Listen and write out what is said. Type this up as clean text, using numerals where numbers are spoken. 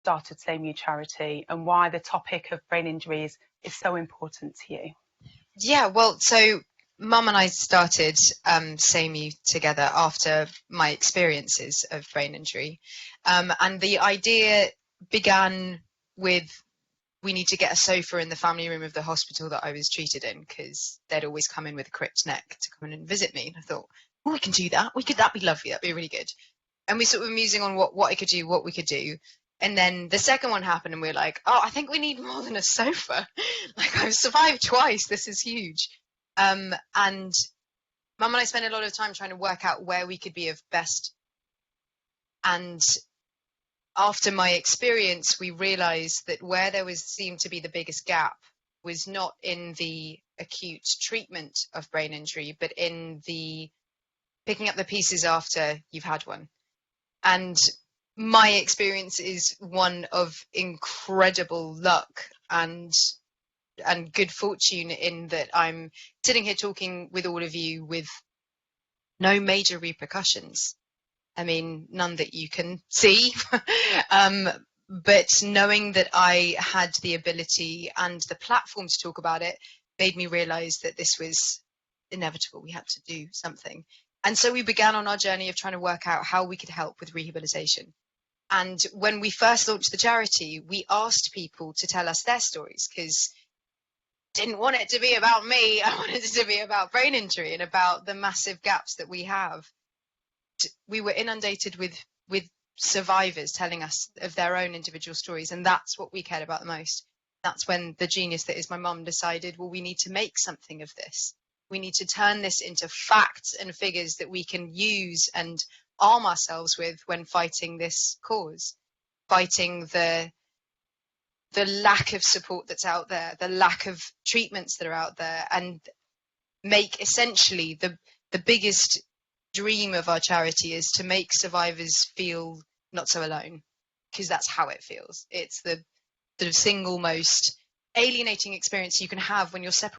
started Same You Charity and why the topic of brain injuries is so important to you. Yeah, well, so Mum and I started Same You together after my experiences of brain injury. And the idea began with, we need to get a sofa in the family room of the hospital that I was treated in, because they'd always come in with a cripped neck to come in and visit me. And I thought, well, we can do that. That'd be lovely. That'd be really good. And we sort of were musing on what I could do, what we could do. And then the second one happened and we were like, oh, I think we need more than a sofa. Like, I've survived twice. This is huge. And Mum and I spent a lot of time trying to work out where we could be of best. And after my experience, we realized that where there seemed to be the biggest gap was not in the acute treatment of brain injury, but in the picking up the pieces after you've had one. And my experience is one of incredible luck and good fortune, in that I'm sitting here talking with all of you with no major repercussions. I mean, none that you can see, but knowing that I had the ability and the platform to talk about it made me realize that this was inevitable. We had to do something. And so we began on our journey of trying to work out how we could help with rehabilitation. And when we first launched the charity, we asked people to tell us their stories, because I didn't want it to be about me. I wanted it to be about brain injury and about the massive gaps that we have. We were inundated with survivors telling us of their own individual stories, and that's what we cared about the most. That's when the genius that is my mum decided, well, we need to make something of this. We need to turn this into facts and figures that we can use and arm ourselves with when fighting this cause, fighting the lack of support that's out there, the lack of treatments that are out there, and make essentially the biggest dream of our charity is to make survivors feel not so alone, because that's how it feels. It's the single most alienating experience you can have when you're separated